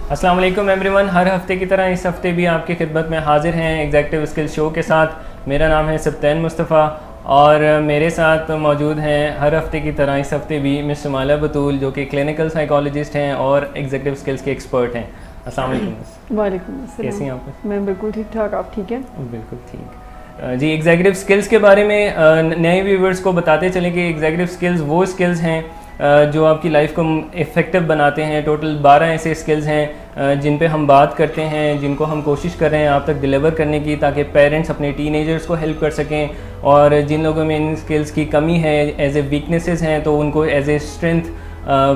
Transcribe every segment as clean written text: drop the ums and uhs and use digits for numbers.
अस्सलाम वालेकुम एवरीवन। हर हफ्ते की तरह इस हफ्ते भी आपकी खिदमत में हाजिर हैं एग्जेक्टिव स्किल्स शो के साथ। मेरा नाम है सब्तैन मुस्तफ़ा और मेरे साथ मौजूद हैं हर हफ्ते की तरह इस हफ्ते भी मिस शुमाला बतूल, जो कि क्लिनिकल साइकोलॉजिस्ट हैं और एग्जेक्टिव स्किल्स के एक्सपर्ट हैं। अस्सलाम वालेकुम। वालेकुम अस्सलाम। कैसी हैं आप? मैं बिल्कुल ठीक ठाक, आप ठीक हैं? बिल्कुल ठीक जी। एग्जेक्टिव स्किल्स के बारे में नए व्यूवर्स को बताते चलें कि एग्जेक्टिव स्किल्स वो स्किल्स हैं जो आपकी लाइफ को इफ़ेक्टिव बनाते हैं। टोटल 12 ऐसे स्किल्स हैं जिन पे हम बात करते हैं, जिनको हम कोशिश कर रहे हैं आप तक डिलीवर करने की, ताकि पेरेंट्स अपने टीनेजर्स को हेल्प कर सकें। और जिन लोगों में इन स्किल्स की कमी है, एज ए वीकनेसेस हैं, तो उनको एज ए स्ट्रेंथ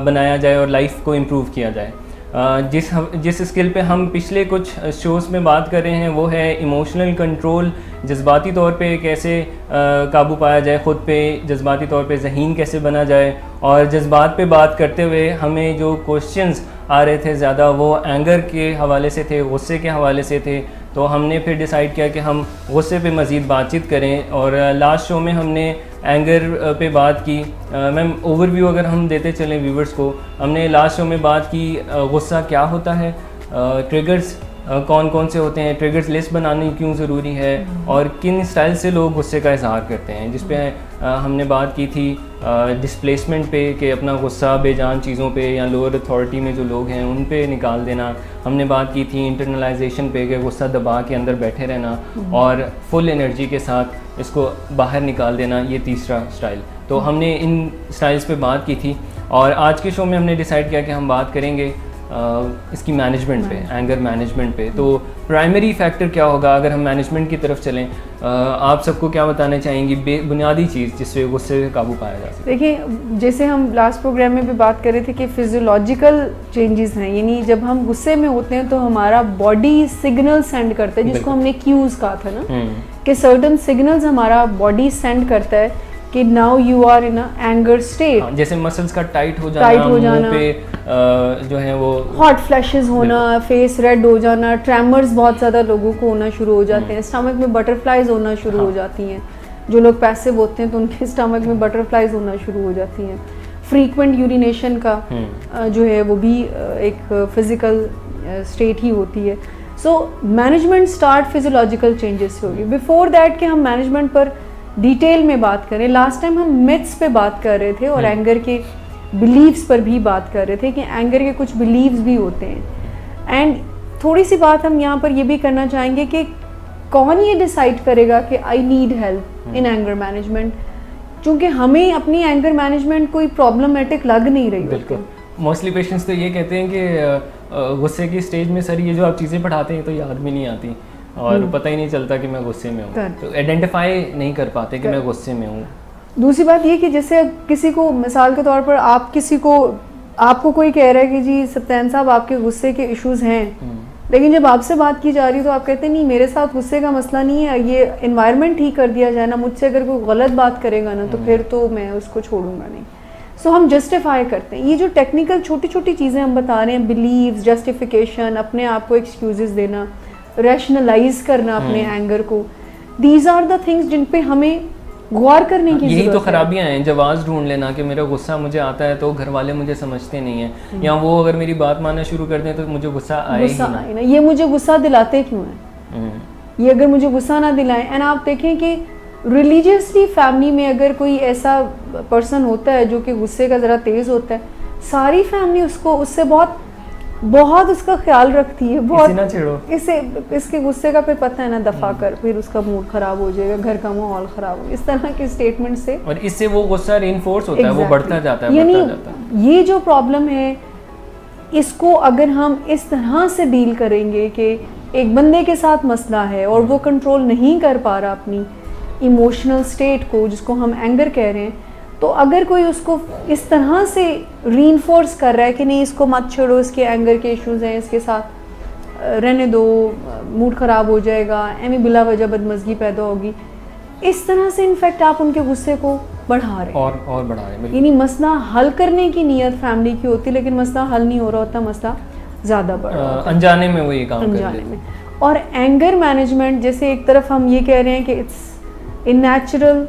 बनाया जाए और लाइफ को इम्प्रूव किया जाए। जिस स्किल पे हम पिछले कुछ शोज़ में बात कर रहे हैं वो है इमोशनल कंट्रोल। जज्बाती तौर पे कैसे काबू पाया जाए ख़ुद पे, जज्बाती तौर पे ज़हीन कैसे बना जाए। और जज्बात पे बात करते हुए हमें जो क्वेश्चंस आ रहे थे ज़्यादा वो एंगर के हवाले से थे, गुस्से के हवाले से थे। तो हमने फिर डिसाइड किया कि हम गुस्से पे मज़ीद बातचीत करें। और लास्ट शो में हमने एंगर पे बात की। मैम ओवरव्यू अगर हम देते चलें व्यूवर्स को, हमने लास्ट शो में बात की गुस्सा क्या होता है, ट्रिगर्स कौन कौन से होते हैं, ट्रिगर्स लिस्ट बनानी क्यों ज़रूरी है और किन स्टाइल से लोग गुस्से का इजहार करते हैं। जिस पे हमने बात की थी डिस्प्लेसमेंट पे, कि अपना गुस्सा बेजान चीज़ों पे या लोअर अथॉरिटी में जो लोग हैं उन पे निकाल देना। हमने बात की थी इंटरनलाइजेशन पे, कि गुस्सा दबा के अंदर बैठे रहना और फुल एनर्जी के साथ इसको बाहर निकाल देना, ये तीसरा स्टाइल। तो हमने इन स्टाइल्स पे बात की थी और आज के शो में हमने डिसाइड किया कि हम बात करेंगे इसकी मैनेजमेंट पे, एंगर मैनेजमेंट पे। तो प्राइमरी फैक्टर क्या होगा अगर हम मैनेजमेंट की तरफ चलें? आप सबको क्या बताना चाहेंगी बुनियादी चीज़ जिससे गुस्से से काबू पाया जा सके? देखिए, जैसे हम लास्ट प्रोग्राम में भी बात कर रहे थे कि फिजियोलॉजिकल चेंजेस हैं, यानी जब हम गुस्से में होते हैं तो हमारा बॉडी सिग्नल सेंड करता है, जिसको हमने क्यूज़ कहा था ना, कि सर्टन सिग्नल्स हमारा बॉडी सेंड करता है कि now you are in anger state. जैसे मसल्स का टाइट हो जाना पे जो है वो हॉट फ्लैशेस होना, फेस रेड हो जाना, ट्रेमर्स बहुत ज़्यादा लोगों को होना शुरू हो जाते हैं, स्टमक में बटरफ्लाइज होना शुरू हो जाती हैं। जो लोग पैसिव होते हैं तो उनके स्टमक में बटरफ्लाइज होना शुरू हो जाती हैं। फ्रीक्वेंट यूरिनेशन का जो है वो भी एक फिजिकल स्टेट ही होती है। So management start physiological changes से होगी। बिफोर दैट कि हम मैनेजमेंट पर डिटेल में बात करें, लास्ट टाइम हम मिथ्स पे बात कर रहे थे और एंगर के बिलीव्स पर भी बात कर रहे थे कि एंगर के कुछ बिलीव्स भी होते हैं। एंड थोड़ी सी बात हम यहाँ पर ये भी करना चाहेंगे कि कौन ये डिसाइड करेगा कि I need help in anger management, क्योंकि हमें अपनी एंगर मैनेजमेंट कोई प्रॉब्लमेटिक लग नहीं रही। बिल्कुल, मोस्टली पेशेंट्स तो ये कहते हैं कि गुस्से की स्टेज में सर ये जो आप चीज़ें पढ़ाते हैं तो याद भी नहीं आती और पता ही नहीं चलता कि मैं गुस्से में हूँ, तो आइडेंटिफाई नहीं कर पाते कि मैं गुस्से में हूँ। दूसरी बात ये कि जैसे किसी को, मिसाल के तौर पर आप किसी को, आपको कोई कह रहा है कि जी सब्तैन साहब आपके गुस्से के इश्यूज हैं, लेकिन जब आपसे बात की जा रही है तो आप कहते हैं नहीं मेरे साथ गुस्से का मसला नहीं है, ये एनवायरनमेंट ठीक कर दिया जाए ना, मुझसे अगर कोई गलत बात करेगा ना तो फिर तो मैं उसको छोड़ूंगा नहीं। सो हम जस्टिफाई करते हैं। ये जो टेक्निकल छोटी छोटी चीज़ें हम बता रहे हैं, बिलीव्स, जस्टिफिकेशन, अपने आप को एक्सक्यूजेस देना, रैशनलाइज करना अपने एंगर को, दीज आर द थिंग्स जिन पे हमें गौर करने की जरूरत है। यही तो खराबियां हैं, जवाब ढूंढ लेना कि मेरा गुस्सा मुझे आता है तो घर वाले मुझे समझते नहीं हैं, या वो अगर मेरी बात मानना शुरू कर दें तो मुझे गुस्सा आए ही ना। ये मुझे गुस्सा दिलाते क्यों हैं? ये अगर मुझे गुस्सा ना दिलाएं, एंड आप देखें कि रिलीजियसली फैमिली में अगर कोई ऐसा पर्सन होता है जो कि गुस्से का ज़रा तेज़ होता है, सारी फैमिली उसको उससे बहुत उसका ख्याल रखती है, बहुत ना छेड़ो इसे, इसके गुस्से का फिर पता है ना, दफा कर, फिर उसका मूड खराब हो जाएगा, घर का माहौल खराब हो, इस तरह के स्टेटमेंट से, और इससे वो गुस्सा रेनफोर्स होता है, वो बढ़ता जाता है, यानी ये जो प्रॉब्लम है इसको अगर हम इस तरह से डील करेंगे कि एक बंदे के साथ मसला है और वो कंट्रोल नहीं कर पा रहा अपनी इमोशनल स्टेट को, जिसको हम एंगर कह रहे हैं, तो अगर कोई उसको इस तरह से रीइंफोर्स कर रहा है कि नहीं इसको मत छोड़ो, इसके एंगर के इश्यूज हैं, इसके साथ रहने दो, मूड ख़राब हो जाएगा, एमी बिला वजह बदमज़गी पैदा होगी, इस तरह से इनफैक्ट आप उनके गुस्से को बढ़ा रहे हैं और बढ़ा रहे हैं। यानी मसला हल करने की नीयत फैमिली की होती है, लेकिन मसला हल नहीं हो रहा होता, मसला ज़्यादा बढ़ रहा होता है, अनजाने में वो ये काम अनजाने में। और एंगर मैनेजमेंट, जैसे एक तरफ हम ये कह रहे हैं कि it's in natural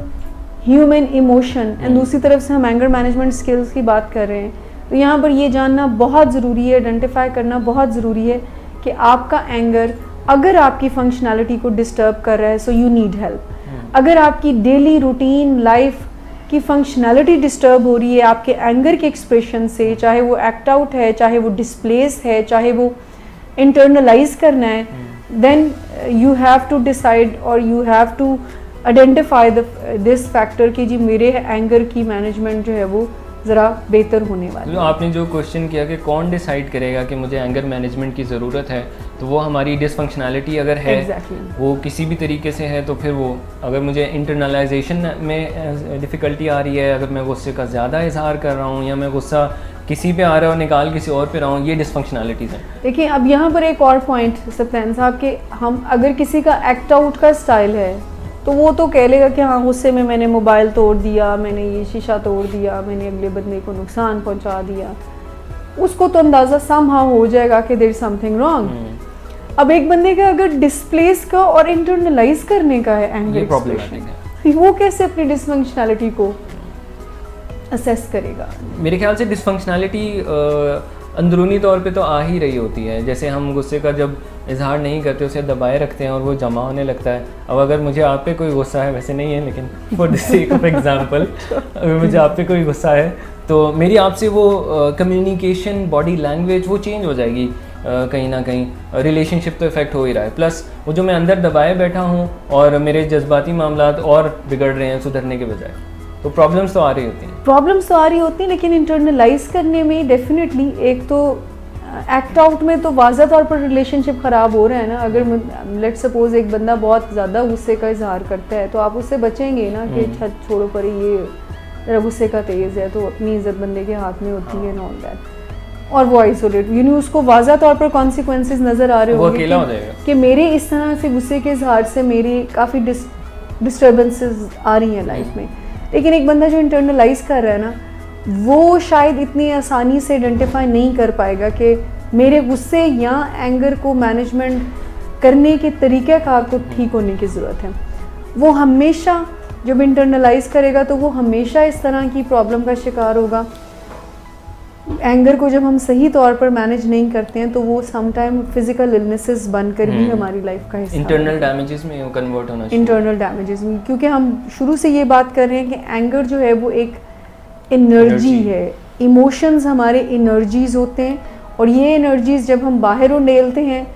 human emotion, and दूसरी तरफ से हम एंगर मैनेजमेंट स्किल्स की बात कर रहे हैं, तो यहाँ पर ये जानना बहुत ज़रूरी है, आइडेंटिफाई करना बहुत ज़रूरी है कि आपका एंगर अगर आपकी फंक्शनैलिटी को डिस्टर्ब कर रहा है, सो यू नीड हेल्प। अगर आपकी डेली रूटीन लाइफ की फंक्शनैलिटी डिस्टर्ब हो रही है आपके एंगर के एक्सप्रेशन से, चाहे वो एक्ट आउट है, चाहे वो डिस्प्लेस है, चाहे वो इंटरनलाइज करना है, then you have to decide और you have to identify this factor कि जी मेरे एंगर की मैनेजमेंट जो है वो ज़रा बेहतर होने वाली। तो आपने जो क्वेश्चन किया कि कौन डिसाइड करेगा कि मुझे एंगर मैनेजमेंट की ज़रूरत है, तो वो हमारी डिसफंक्शनैलिटी अगर है वो किसी भी तरीके से है, तो फिर वो अगर मुझे इंटरनलाइजेशन में डिफ़िकल्टी आ रही है, अगर मैं गुस्से का ज़्यादा इजहार कर रहा हूँ या मैं गुस्सा किसी पे आ रहा है और निकाल किसी और पे रहा हूँ, ये डिसफंक्शनैलिटीज़ हैं। देखिए अब यहाँ पर एक और पॉइंट सप्तान साहब के, हम अगर किसी का एक्ट आउट का स्टाइल है तो वो तो कह लेगा कि हाँ गुस्से में मैंने मोबाइल तोड़ दिया, मैंने ये शीशा तोड़ दिया, मैंने अगले बंदे को नुकसान पहुंचा दिया, उसको तो अंदाज़ा समहाउ हो जाएगा कि देयर इज समथिंग रॉन्ग। अब एक बंदे का अगर डिस्प्लेस का और इंटरनलाइज करने का है एंगर एक्सप्रेशन, वो कैसे अपनी डिसफंक्शनैलिटी को असेस करेगा? मेरे ख्याल से डिसफंक्शनैलिटी अंदरूनी तौर पे तो आ ही रही होती है। जैसे हम गुस्से का जब इजहार नहीं करते, उसे दबाए रखते हैं और वो जमा होने लगता है। अब अगर मुझे आप पे कोई गुस्सा है, वैसे नहीं है लेकिन for the sake of example, अगर मुझे आप पे कोई गुस्सा है तो मेरी आपसे वो कम्युनिकेशन, बॉडी लैंग्वेज वो चेंज हो जाएगी कहीं ना कहीं। रिलेशनशिप तो इफेक्ट हो ही रहा है, प्लस वो जो मैं अंदर दबाए बैठा हूँ और मेरे जज्बाती मामलात और बिगड़ रहे हैं सुधरने के बजाय, तो प्रॉब्लम्स तो आ रही होती हैं। प्रॉब्लम्स तो आ रही होती हैं, लेकिन इंटरनलाइज करने में डेफिनेटली एक तो एक्ट आउट में तो वाज़ा तौर पर रिलेशनशिप ख़राब हो रहा है ना। अगर लेट सपोज एक बंदा बहुत ज़्यादा गुस्से का इजहार करता है तो आप उससे बचेंगे ना कि छत छोड़ो पर ये ज़रा गुस्से का तेज़ है, तो अपनी इज्जत बंदे के हाथ में होती है एंड ऑल दैट, और वो आइसोलेट, यानी उसको वाज़ा तौर पर कॉन्सिक्वेंसेस नज़र आ रहे होंगे कि मेरे इस तरह से गुस्से के इजहार से मेरी काफ़ी डिस्टर्बेंसेस आ रही हैं लाइफ में। लेकिन एक बंदा जो इंटरनलाइज कर रहा है ना, वो शायद इतनी आसानी से आइडेंटिफाई नहीं कर पाएगा कि मेरे गुस्से या एंगर को मैनेजमेंट करने के तरीक़ाकार को ठीक होने की ज़रूरत है। वो हमेशा जब इंटरनलाइज करेगा तो वो हमेशा इस तरह की प्रॉब्लम का शिकार होगा। एंगर को जब हम सही तौर पर मैनेज नहीं करते हैं तो वो समटाइम फिजिकल इलनेसेस बनकर भी हमारी लाइफ का हिस्सा, इंटरनल डैमेजेस में कन्वर्ट होना, इंटरनल डैमेजेस में, क्योंकि हम शुरू से ये बात कर रहे हैं कि एंगर जो है वो एक एनर्जी है। इमोशंस हमारे एनर्जीज होते हैं और ये एनर्जीज जब हम बाहर उड़ेलते हैं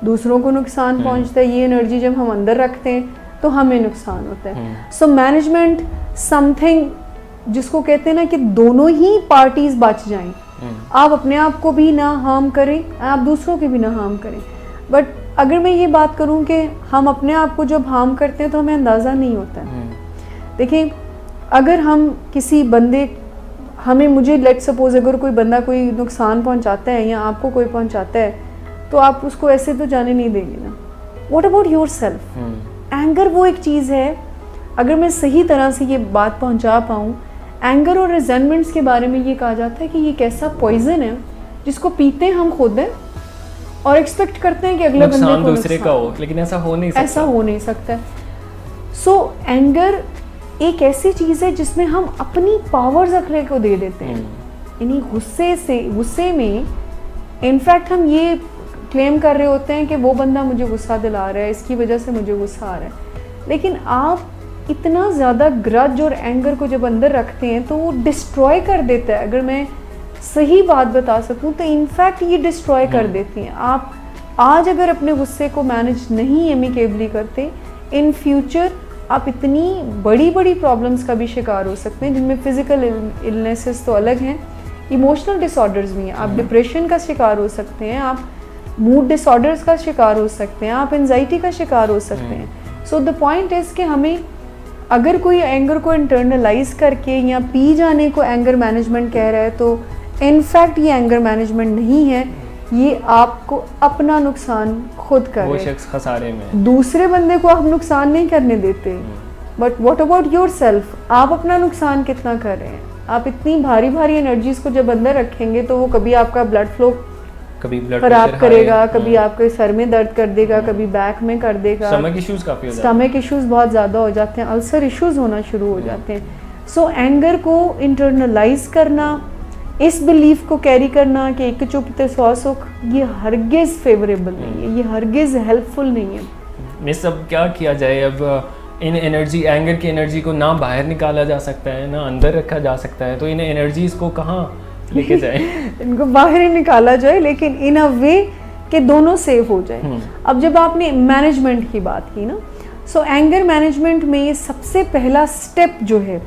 दूसरों को नुकसान पहुंचता है, ये एनर्जी जब हम अंदर रखते हैं तो हमें नुकसान होता है। सो मैनेजमेंट समथिंग जिसको कहते हैं ना कि दोनों ही पार्टीज बच जाएं, आप अपने आप को भी ना हार्म करें, आप दूसरों के भी ना हार्म करें। बट अगर मैं ये बात करूं कि हम अपने आप को जब हार्म करते हैं तो हमें अंदाज़ा नहीं होता है। देखिए अगर हम किसी बंदे, मुझे लेट सपोज अगर कोई बंदा कोई नुकसान पहुंचाता है या आपको कोई पहुंचाता है तो आप उसको ऐसे तो जाने नहीं देंगे ना। What about yourself? एंगर वो एक चीज़ है, अगर मैं सही तरह से ये बात पहुंचा पाऊँ, एंगर और रिजेंटमेंट्स के बारे में ये कहा जाता है कि ये कैसा पॉइजन है जिसको पीते हैं हम खुद हैं और एक्सपेक्ट करते हैं कि अगले बंदे को दूसरे का हो, लेकिन ऐसा हो नहीं सकता। सो एंगर एक ऐसी चीज़ है जिसमें हम अपनी पावर्स अगले को दे देते हैं। यानी गुस्से में इनफैक्ट हम ये क्लेम कर रहे होते हैं कि वो बंदा मुझे गुस्सा दिला रहा है, इसकी वजह से मुझे गुस्सा आ रहा है। लेकिन आप इतना ज़्यादा ग्रज और एंगर को जब अंदर रखते हैं तो वो डिस्ट्रॉय कर देता है। अगर मैं सही बात बता सकूं तो इनफैक्ट ये डिस्ट्रॉय कर देती हैं। आप आज अगर अपने गुस्से को मैनेज नहीं एमिकेबली करते, इन फ्यूचर आप इतनी बड़ी बड़ी प्रॉब्लम्स का भी शिकार हो सकते हैं, जिनमें फिजिकल इलनेसेस तो अलग हैं, इमोशनल डिसऑर्डर्स भी हैं। आप डिप्रेशन का शिकार हो सकते हैं, आप मूड डिसऑर्डर्स का शिकार हो सकते हैं, आप एंजाइटी का शिकार हो सकते हैं। सो द पॉइंट इज़ कि हमें अगर कोई एंगर को इंटरनलाइज करके या पी जाने को एंगर मैनेजमेंट कह रहा है तो इनफैक्ट ये एंगर मैनेजमेंट नहीं है, ये आपको अपना नुकसान खुद कर रहे हैं। वो शख्स खसारे में, दूसरे बंदे को आप नुकसान नहीं करने देते, बट व्हाट अबाउट योरसेल्फ? आप अपना नुकसान कितना कर रहे हैं? आप इतनी भारी भारी एनर्जीज को जब अंदर रखेंगे तो वो कभी आपका ब्लड फ्लो खराब करेगा, कभी आपके सर में दर्द कर देगा, कभी बैक में कर देगा, स्टमक इश्यूज बहुत ज़्यादा हो जाते हैं, अल्सर इश्यूज होना शुरू हो जाते हैं। सो एंगर को इंटरनलाइज करना, इस बिलीफ को कैरी करना कि एक चुप ते 100 सुख, ये हरगिज़ फेवरेबल नहीं है, ये हरगिज़ हेल्पफुल नहीं है। मिस अब क्या किया जाए? अब इन एनर्जी, एंगर की एनर्जी को ना बाहर निकाला जा सकता है ना अंदर रखा जा सकता है, तो इन एनर्जीज को कहाँ लेके जाए? इनको बाहर ही निकाला जाए, लेकिन इन अ वे कि दोनों सेफ हो जाए। अब जब आपने मैनेजमेंट की बात की ना, सो एंगर मैनेजमेंट में सबसे पहला स्टेप जो है,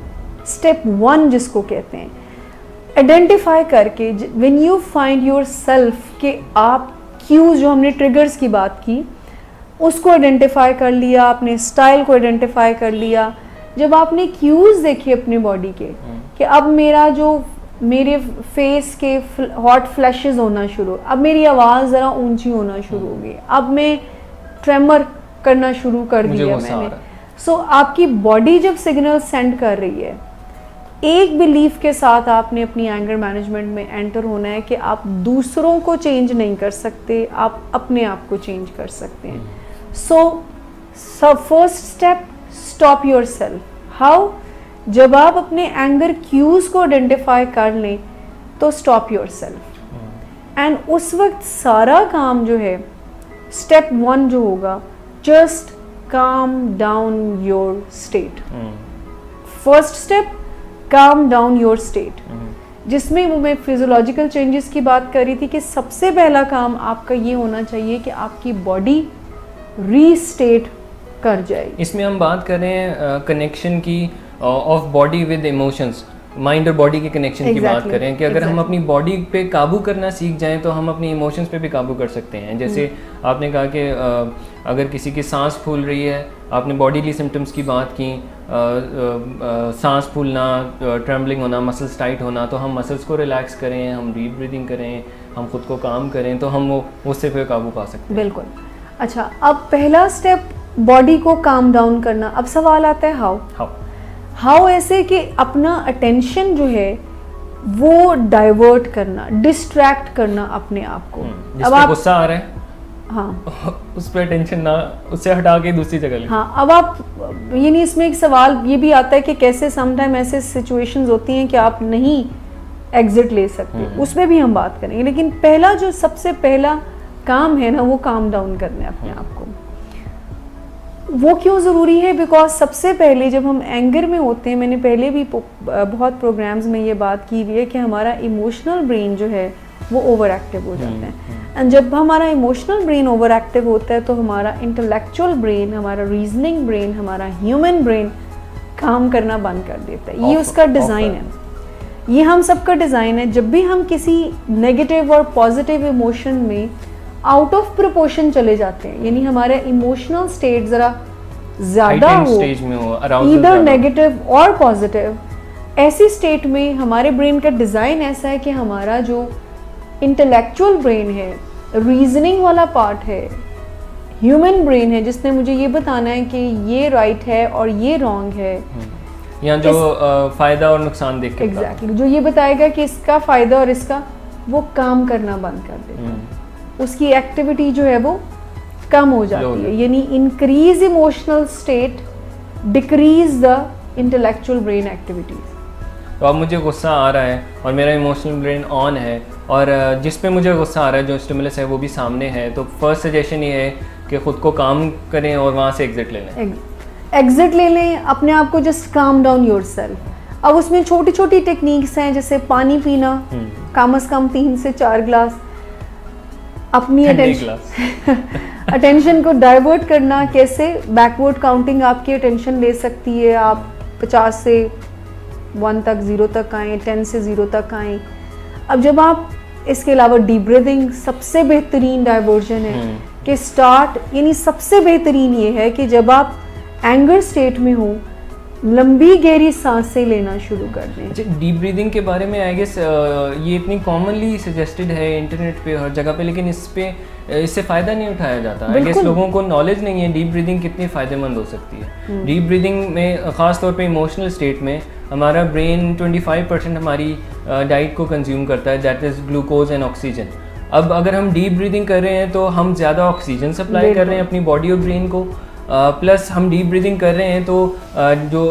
स्टेप 1 जिसको कहते हैं, आइडेंटिफाई करके when you find your self कि आप क्यूज, जो हमने ट्रिगर्स की बात की, उसको आइडेंटिफाई कर लिया, अपने स्टाइल को आइडेंटिफाई कर लिया। जब आपने क्यूज देखे अपने बॉडी के कि अब मेरे फेस के हॉट फ्लैशेस होना शुरू, अब मेरी आवाज़ ज़रा ऊंची होना शुरू हो गई, अब मैं ट्रेमर करना शुरू कर दिया मैंने। सो आपकी बॉडी जब सिग्नल सेंड कर रही है, एक बिलीफ के साथ आपने अपनी एंगर मैनेजमेंट में एंटर होना है कि आप दूसरों को चेंज नहीं कर सकते, आप अपने आप को चेंज कर सकते हैं। So first step, stop your self. How? जब आप अपने एंगर क्यूज को आइडेंटिफाई कर लें तो स्टॉप योर सेल्फ, एंड उस वक्त सारा काम जो है, स्टेप 1 जो होगा, जस्ट काम down your state. First step, काम डाउन योर स्टेट, जिसमें वो मैं फिजियोलॉजिकल चेंजेस की बात कर रही थी कि सबसे पहला काम आपका ये होना चाहिए कि आपकी बॉडी रीस्टेट कर जाए। इसमें हम बात कर रहे हैं कनेक्शन की, of body with emotions, mind और बॉडी के कनेक्शन की बात कर रहे हैं कि अगर हम अपनी बॉडी पे काबू करना सीख जाएं तो हम अपनी इमोशंस पे भी काबू कर सकते हैं। जैसे आपने कहा कि अगर किसी की सांस फूल रही है, आपने बॉडीली सिम्टम्स की बात की, सांस फूलना, ट्रेम्बलिंग होना, मसल्स टाइट होना, तो हम मसल्स को रिलैक्स करें, हम डीप ब्रीदिंग करें, हम खुद को काम करें, तो हम वो उससे फिर काबू पा सकते हैं। बिल्कुल। अच्छा, अब पहला स्टेप बॉडी को काम डाउन करना। अब सवाल आता है हाउ ऐसे कि अपना अटेंशन जो है वो डाइवर्ट करना, डिस्ट्रैक्ट करना अपने आप को। अब आप गुस्सा आ रहा है, हाँ, उस पर अटेंशन ना, उससे हटा के दूसरी जगह ले। हाँ, अब आप ये नहीं, इसमें एक सवाल ये भी आता है कि कैसे समटाइम ऐसे सिचुएशंस होती हैं कि आप नहीं एग्जिट ले सकते, उसमें भी हम बात करेंगे। लेकिन पहला जो सबसे पहला काम है ना, वो काम डाउन करना है अपने आप को। वो क्यों ज़रूरी है? बिकॉज सबसे पहले जब हम एंगर में होते हैं, मैंने पहले भी बहुत प्रोग्राम्स में ये बात की हुई है कि हमारा इमोशनल ब्रेन जो है वो ओवर एक्टिव हो जाता है। एंड जब हमारा इमोशनल ब्रेन ओवर एक्टिव होता है तो हमारा इंटेलेक्चुअल ब्रेन, हमारा रीजनिंग ब्रेन, हमारा ह्यूमन ब्रेन काम करना बंद कर देता है। ये उसका डिज़ाइन है, ये हम सबका डिज़ाइन है। जब भी हम किसी नेगेटिव और पॉजिटिव इमोशन में आउट ऑफ प्रोपोर्शन चले जाते हैं, यानी हमारा इमोशनल स्टेट ज़रा ज़्यादा हो, ईदर नेगेटिव और पॉजिटिव, ऐसी स्टेट में हमारे ब्रेन का डिज़ाइन ऐसा है कि हमारा जो इंटेलेक्चुअल ब्रेन है, रीजनिंग वाला पार्ट है, ह्यूमन ब्रेन है, जिसने मुझे ये बताना है कि ये राइट है और ये रॉन्ग है, यहाँ जो फ़ायदा और नुकसान देख के एग्जैक्टली जो ये बताएगा कि इसका फ़ायदा और इसका, वो काम करना बंद कर देता है। उसकी एक्टिविटी जो है वो कम हो जाती है, यानी increase emotional state, decrease the intellectual brain activities. तो अब मुझे गुस्सा आ रहा है और मेरा इमोशनल ब्रेन ऑन है, और जिस पे मुझे गुस्सा आ रहा है, जो स्टिमुलस है वो भी सामने है, तो फर्स्ट सजेशन ये है कि ख़ुद को काम करें और वहाँ से एग्जिट ले लें। एग्जिट ले लें, अपने आप को जस्ट काम डाउन योरसेल्फ। अब उसमें छोटी छोटी टेक्निक्स हैं, जैसे पानी पीना, कम से कम 3 से 4 ग्लास, अपनी अटेंशन को डाइवर्ट करना। कैसे? बैकवर्ड काउंटिंग आपकी अटेंशन ले सकती है, आप 50 से 1 तक, 0 तक आएँ, 10 से 0 तक आएँ। अब जब आप इसके अलावा डीप ब्रीदिंग सबसे बेहतरीन डाइवर्जन है कि स्टार्ट, यानी सबसे बेहतरीन ये है कि जब आप एंगर स्टेट में हो, लंबी गहरी सांसें लेना शुरू कर दें। डीप ब्रीदिंग के बारे में आई गेस ये इतनी कॉमनली सजेस्टेड है इंटरनेट पे, हर जगह पे, लेकिन इससे फ़ायदा नहीं उठाया जाता। आई गेस लोगों को नॉलेज नहीं है डीप ब्रीदिंग कितनी फ़ायदेमंद हो सकती है। डीप ब्रीदिंग में ख़ास तौर पे इमोशनल स्टेट में हमारा ब्रेन 25% हमारी डाइट को कंज्यूम करता है, that is glucose and oxygen. अब अगर हम डीप ब्रीदिंग कर रहे हैं तो हम ज़्यादा ऑक्सीजन सप्लाई कर रहे हैं अपनी बॉडी और ब्रेन को, प्लस हम डीप ब्रीदिंग कर रहे हैं तो जो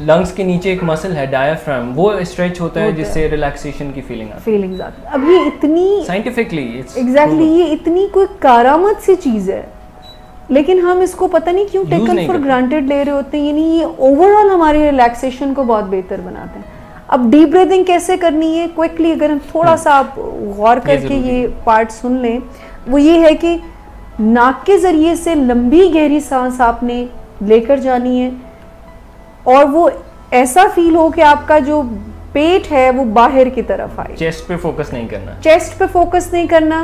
लंग्स के नीचे एक मसल है डायाफ्राम, वो स्ट्रेच होता है जिससे रिलैक्सेशन की फीलिंग्स आती है। अब ये इतनी साइंटिफिकली एग्जैक्टली ये इतनी कोई करामत सी चीज़ है, लेकिन हम इसको पता नहीं क्यों टेकन फॉर ग्रांटेड ले रहे होते हैं। यानी ये ओवरऑल हमारी रिलैक्सेशन को बहुत बेहतर बनाते हैं। अब डीप ब्रीदिंग कैसे करनी है, क्विकली अगर हम थोड़ा सा आप गौर करके ये पार्ट सुन लें, वो ये है कि नाक के ज़रिए से लंबी गहरी सांस आपने लेकर जानी है और वो ऐसा फील हो कि आपका जो पेट है वो बाहर की तरफ आए। चेस्ट पे फोकस नहीं करना, चेस्ट पे फोकस नहीं करना,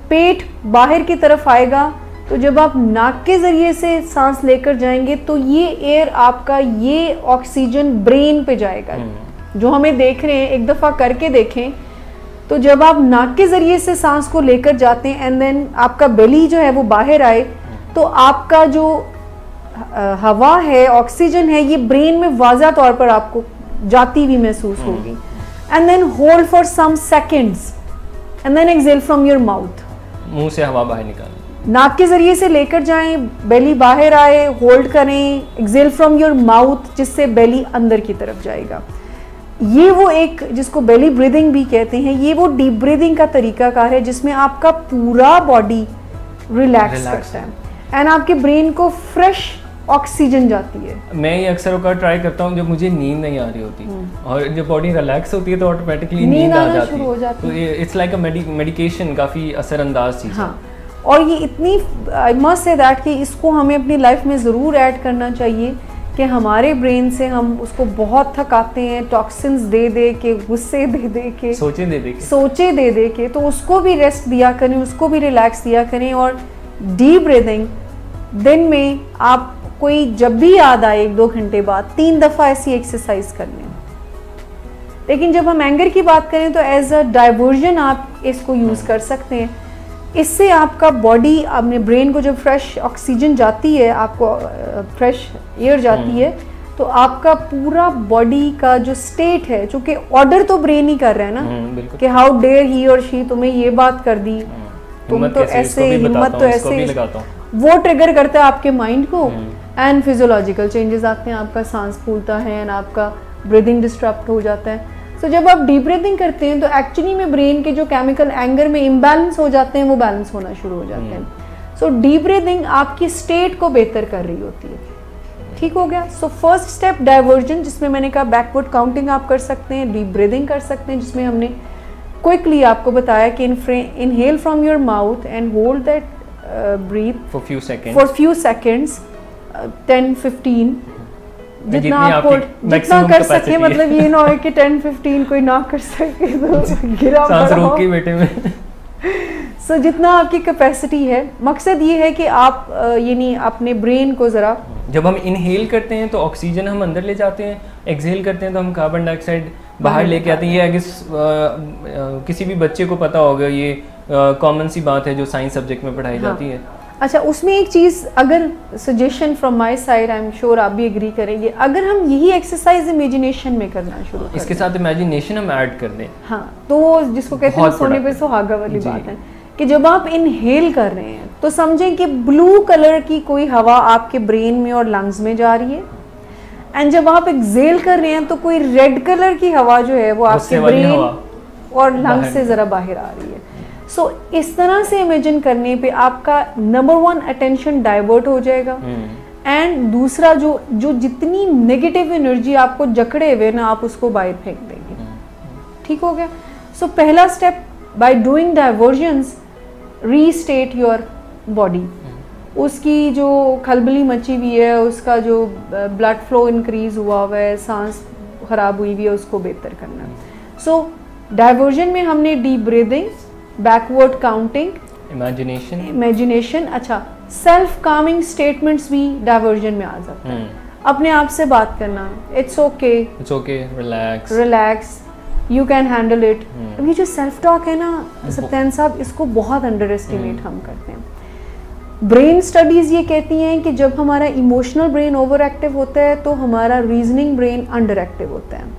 पेट बाहर की तरफ आएगा। तो जब आप नाक के ज़रिए से सांस लेकर जाएंगे तो ये एयर आपका, ये ऑक्सीजन ब्रेन पे जाएगा। जो हमें देख रहे हैं एक दफ़ा करके देखें, तो जब आप नाक के ज़रिए से सांस को लेकर जाते हैं एंड देन आपका बेली जो है वो बाहर आए, तो आपका जो हवा है, ऑक्सीजन है, ये ब्रेन में वाज़ा तौर पर आपको जाती हुई महसूस होगी। And then hold for some seconds and then exhale from your mouth. मुंह से हवा बाहर निकालें, नाक के ज़रिए से लेकर जाएं, बेली बाहर आए, होल्ड करें, एक्सहेल फ्रॉम योर माउथ, जिससे बेली अंदर की तरफ जाएगा। ये वो एक जिसको बेली ब्रीदिंग भी कहते हैं, ये वो डीप ब्रीदिंग का तरीकाकार है जिसमें आपका पूरा बॉडी रिलैक्स करता है एंड आपके ब्रेन को फ्रेश ऑक्सीजन जाती है। मैं ये अक्सर होकर ट्राई करता हूँ जब मुझे नींद नहीं आ रही होती, और जब बॉडी रिलैक्स होती है तो ऑटोमेटिकली नींद आ जाती है। तो ये इट्स लाइक अ मेडिकेशन, काफ़ी असरअंदाज चीज़ है। और ये इतनी, आई मस्ट से दैट कि इसको हमें अपनी लाइफ में ज़रूर ऐड करना चाहिए कि हमारे ब्रेन से हम उसको बहुत थकाते हैं, टॉक्सिन्स दे दे के, गुस्से दे दे के, सोचे दे दे के, तो उसको भी रेस्ट दिया करें, उसको भी रिलैक्स दिया करें। और डीप ब्रीदिंग दिन में आप कोई जब भी याद आए 1-2 घंटे बाद 3 दफ़ा ऐसी एक्सरसाइज कर लें। लेकिन जब हम एंगर की बात करें तो एज अ डाइवर्जन आप इसको यूज़ कर सकते हैं। इससे आपका बॉडी, अपने ब्रेन को जब फ्रेश ऑक्सीजन जाती है, आपको फ्रेश एयर जाती है, तो आपका पूरा बॉडी का जो स्टेट है, चूँकि ऑर्डर तो ब्रेन ही कर रहा है ना कि हाउ डेयर ही और शी तुम्हें ये बात कर दी, तुम तो ऐसे, हिम्मत तो ऐसे, वो ट्रिगर करता है आपके माइंड को एंड फिजियोलॉजिकल चेंजेस आते हैं, आपका सांस फूलता है एंड आपका ब्रीदिंग डिस्टर्ब हो जाता है। तो जब आप डीप ब्रीदिंग करते हैं तो एक्चुअली में ब्रेन के जो केमिकल एंगर में इम्बैलेंस हो जाते हैं वो बैलेंस होना शुरू हो जाते हैं। सो डीप ब्रीदिंग आपकी स्टेट को बेहतर कर रही होती है। ठीक हो गया। सो फर्स्ट स्टेप डाइवर्जन, जिसमें मैंने कहा बैकवर्ड काउंटिंग आप कर सकते हैं, डीप ब्रीदिंग कर सकते हैं, जिसमें हमने क्विकली आपको बताया कि inhale from your mouth and hold that breath for few seconds 10-15, जितना आपको जितना कर सके, मतलब ये ना हो कि 10-15 कोई ना कर सके तो गिरा पड़ा बेटे में। सो जितना आपकी कैपेसिटी है, मकसद ये है कि आप यानी अपने ब्रेन को ज़रा, जब हम इनहेल करते हैं तो ऑक्सीजन हम अंदर ले जाते हैं, एक्सहेल करते हैं तो हम कार्बन डाइऑक्साइड बाहर लेके आते हैं। ये आई किसी भी बच्चे को पता होगा, ये कॉमन सी बात है जो साइंस सब्जेक्ट में पढ़ाई जाती है। अच्छा, उसमें एक चीज़, अगर suggestion from my side, I am sure आप भी एग्री करेंगे, अगर हम यही एक्सरसाइज इमेजिनेशन में करना शुरू करें, इसके साथ इमेजिनेशन हम ऐड कर दें, हाँ, तो जिसको कहते हैं सोने पे सुहागा वाली बात है कि जब आप इनहेल कर रहे हैं तो समझें कि ब्लू कलर की कोई हवा आपके ब्रेन में और लंग्स में जा रही है, एंड जब आप एक्सहेल कर रहे हैं तो कोई रेड कलर की हवा जो है वो आपके ब्रेन और लंग्स से ज़रा बाहर आ रही है। सो इस तरह से इमेजिन करने पे आपका नंबर 1 अटेंशन डाइवर्ट हो जाएगा, एंड दूसरा जो जितनी नेगेटिव एनर्जी आपको जकड़े हुए ना, आप उसको बाहर फेंक देंगे। ठीक हो गया। सो पहला step, by doing divergence restate your body, उसकी जो खलबली मची हुई है, उसका जो ब्लड फ्लो इंक्रीज हुआ है, सांस खराब हुई हुई है, उसको बेहतर करना। सो डाइवर्जन में हमने deep breathing, backward counting, imagination, अच्छा, सेल्फ कामिंग स्टेटमेंट्स भी डाइवर्जन में आ जाता है। अपने आप से बात करना, it's okay, relax, you can handle it. ये जो सेल्फ टॉक है ना सत्यान साहब, इसको बहुत अंडर एस्टिमेट हम करते हैं। ब्रेन स्टडीज़ ये कहती हैं कि जब हमारा इमोशनल ब्रेन ओवर एक्टिव होता है तो हमारा रीजनिंग ब्रेन अंडर एक्टिव होता है।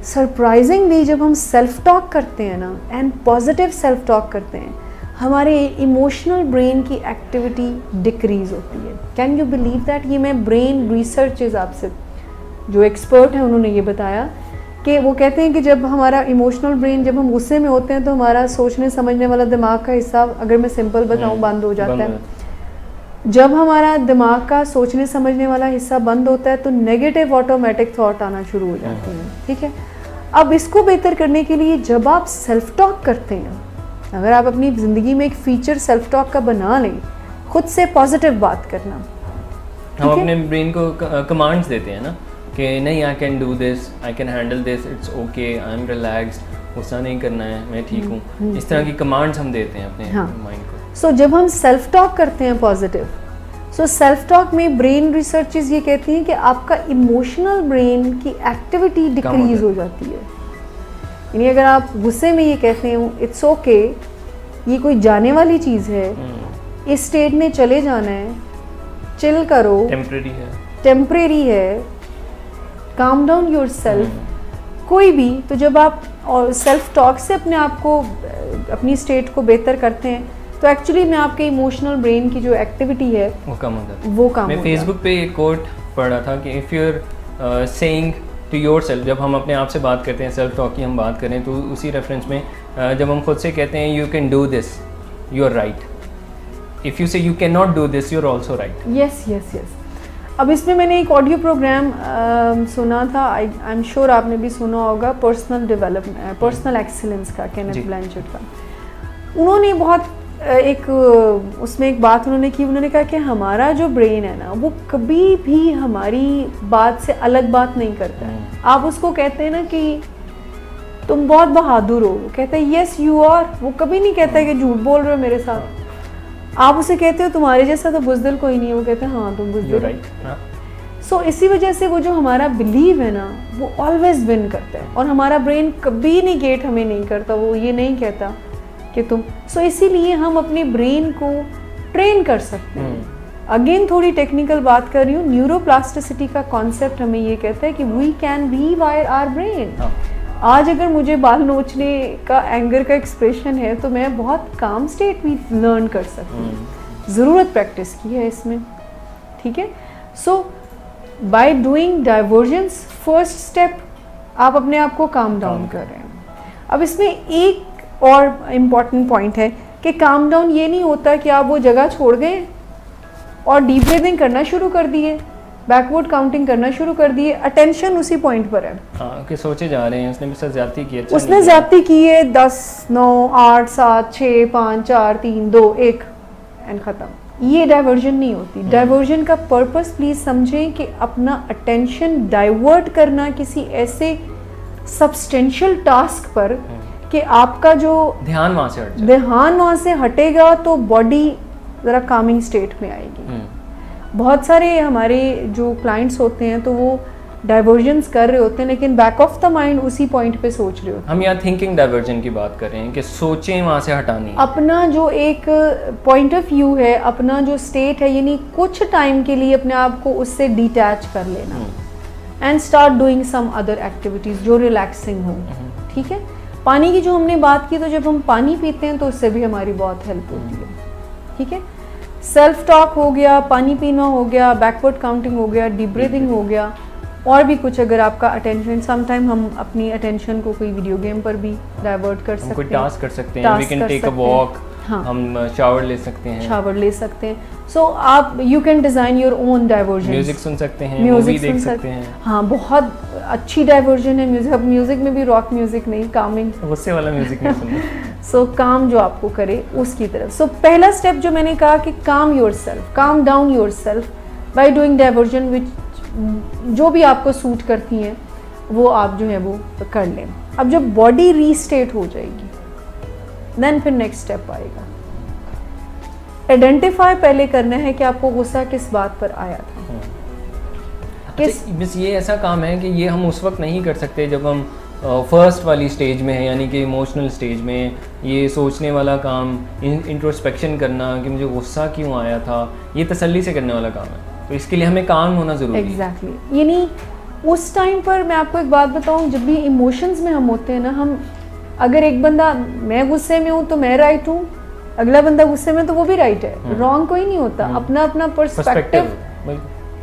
सरप्राइजिंगली जब हम सेल्फ टॉक करते हैं ना, एंड पॉजिटिव सेल्फ टॉक करते हैं, हमारे इमोशनल ब्रेन की एक्टिविटी डिक्रीज होती है। Can you believe that? ये मैं ब्रेन रिसर्चेज आपसे जो एक्सपर्ट हैं उन्होंने ये बताया कि वो कहते हैं कि जब हमारा इमोशनल ब्रेन, जब हम गुस्से में होते हैं तो हमारा सोचने समझने वाला दिमाग का हिस्सा, अगर मैं सिंपल बताऊं, बंद हो जाता है। जब हमारा दिमाग का सोचने समझने वाला हिस्सा बंद होता है तो नेगेटिव ऑटोमेटिक थॉट आना शुरू हो जाते हैं। ठीक है, अब इसको बेहतर करने के लिए जब आप सेल्फ टॉक करते हैं, अगर आप अपनी ज़िंदगी में एक फीचर सेल्फ टॉक का बना लें, खुद से पॉजिटिव बात करना। हम अपने ब्रेन को कमांड्स देते हैं ना कि नहीं, I can do this, I can handle this, it's okay, I am relaxed, गुस्सा नहीं करना है, मैं ठीक हूँ। इस तरह की कमांड्स हम देते हैं अपने माइंड को। सो जब हम सेल्फ टॉक करते हैं पॉजिटिव, सो सेल्फ टॉक में ब्रेन रिसर्चेस ये कहती हैं कि आपका इमोशनल ब्रेन की एक्टिविटी डिक्रीज हो जाती है। यानी अगर आप गुस्से में ये कहते हो इट्स ओके, ये कोई जाने वाली चीज़ है, इस स्टेट में चले जाना है, चिल करो, टेम्परेरी है, काम डाउन योर सेल्फ, कोई भी। तो जब आप और सेल्फ टॉक से अपने आप को, अपनी स्टेट को बेहतर करते हैं तो एक्चुअली में आपके इमोशनल ब्रेन की जो एक्टिविटी है वो कम हो जाती है। वो कम। मैं फेसबुक पे एक कोट पढ़ रहा था कि if you are saying to your self, जब हम अपने आप से बात करते हैं, सेल्फ टॉक की हम बात करें, तो उसी रेफरेंस में जब हम खुद से कहते हैं you can do this, you are right, if you say you can not do this, you are also right. Yes yes yes. अब इसमें मैंने एक ऑडियो प्रोग्राम सुना था, आई एम श्योर आपने भी सुना होगा, पर्सनल डेवलपमेंट, पर्सनल एक्सीलेंस का, केनेथ ब्लैंचेट का। उन्होंने बहुत एक उसमें एक बात उन्होंने की, उन्होंने कहा कि हमारा जो ब्रेन है ना वो कभी भी हमारी बात से अलग बात नहीं करता है। आप उसको कहते हैं ना कि तुम बहुत बहादुर हो, वो कहता है यस यू आर, वो कभी नहीं कहता है कि झूठ बोल रहे हो मेरे साथ। आप उसे कहते हो तुम्हारे जैसा तो बुज़दिल कोई नहीं है, वो कहते हैं हाँ तुम बुज़दिल। सो इसी वजह से वो जो हमारा बिलीव है ना वो ऑलवेज विन करता है, और हमारा ब्रेन कभी निगेट हमें नहीं करता, वो ये नहीं कहता कि तुम। सो इसीलिए हम अपने ब्रेन को ट्रेन कर सकते हैं। अगेन थोड़ी टेक्निकल बात कर रही हूँ, न्यूरोप्लास्टिसिटी का कॉन्सेप्ट हमें ये कहता है कि we can rewire our brain. आज अगर मुझे बाल नोचने का, एंगर का एक्सप्रेशन है तो मैं बहुत काम स्टेट भी लर्न कर सकती हूँ। ज़रूरत प्रैक्टिस की है इसमें। ठीक है, so by doing divergence, first step आप अपने आप को काम डाउन कर रहे हैं। अब इसमें एक और इम्पॉर्टेंट पॉइंट है कि काम डाउन ये नहीं होता कि आप वो जगह छोड़ गए और डीप ब्रीदिंग करना शुरू कर दिए, बैकवर्ड काउंटिंग करना शुरू कर दिए, अटेंशन उसी पॉइंट पर है। हाँ, कि सोचे जा रहे हैं उसने भी सर ज्यादती की है, उसने ज्यादती की है, 10 9 8 7 6 5 4 3 2 1 एंड ख़त्म। ये डाइवर्जन नहीं होती। डाइवर्जन का पर्पस प्लीज समझें कि अपना अटेंशन डाइवर्ट करना किसी ऐसे सब्सटेंशियल टास्क पर कि आपका जो ध्यान वहाँ से हटेगा तो बॉडी ज़रा कामिंग स्टेट में आएगी। बहुत सारे हमारे जो क्लाइंट्स होते हैं तो वो डाइवर्जन्स कर रहे होते हैं लेकिन बैक ऑफ द माइंड उसी पॉइंट पे सोच रहे होते हैं। हम यहाँ थिंकिंग डाइवर्जन की बात कर रहे हैं कि सोचें वहाँ से हटानी, अपना जो एक पॉइंट ऑफ व्यू है, अपना जो स्टेट है, यानी कुछ टाइम के लिए अपने आप को उससे डिटैच कर लेना and start doing some other activities जो रिलैक्सिंग हो। ठीक है, पानी की जो हमने बात की, तो जब हम पानी पीते हैं तो उससे भी हमारी बहुत हेल्प होती है। ठीक है, सेल्फ टॉक हो गया, पानी पीना हो गया, बैकवर्ड काउंटिंग हो गया, डीप ब्रीदिंग हो गया, और भी कुछ। अगर आपका अटेंशन, समटाइम हम अपनी अटेंशन को कोई वीडियो गेम पर भी डाइवर्ट कर सकते हैं, टास्क कर सकते हैं, we can take a walk, हाँ, हम शावर ले सकते हैं, सो आप you can design your own diversion. Music सुन सकते हैं, मूवी देख सकते हैं। हाँ, बहुत अच्छी डाइवर्जन है म्यूजिक। अब म्यूजिक में भी रॉक म्यूजिक नहीं, कामिंग, गुस्से वाला म्यूजिक नहीं सुनना। सो काम जो आपको करे उसकी तरफ। सो पहला स्टेप जो मैंने कहा कि calm yourself, calm down yourself by doing diversion, which जो भी आपको सूट करती हैं वो आप जो है वो कर लें। अब जब बॉडी रीस्टेट हो जाएगी देन फिर नेक्स्ट स्टेप आएगा। आइडेंटिफाई पहले करना है कि आपको गुस्सा किस बात पर आया था। बस ये ऐसा काम है कि ये हम उस वक्त नहीं कर सकते जब हम फर्स्ट वाली स्टेज में है, यानी कि इमोशनल स्टेज में। ये सोचने वाला काम, इंट्रोस्पेक्शन करना कि मुझे गुस्सा क्यों आया था, ये तसल्ली से करने वाला काम है। तो इसके लिए हमें काम होना ज़रूरी है। एग्जैक्टली, यानी उस टाइम पर मैं आपको एक बात बताऊं, जब भी इमोशंस में हम होते हैं ना, हम अगर एक बंदा, मैं गुस्से में हूँ तो मैं राइट हूँ, अगला बंदा गुस्से में तो वो भी राइट है, रॉन्ग कोई नहीं होता, अपना अपना पर्सपेक्टिव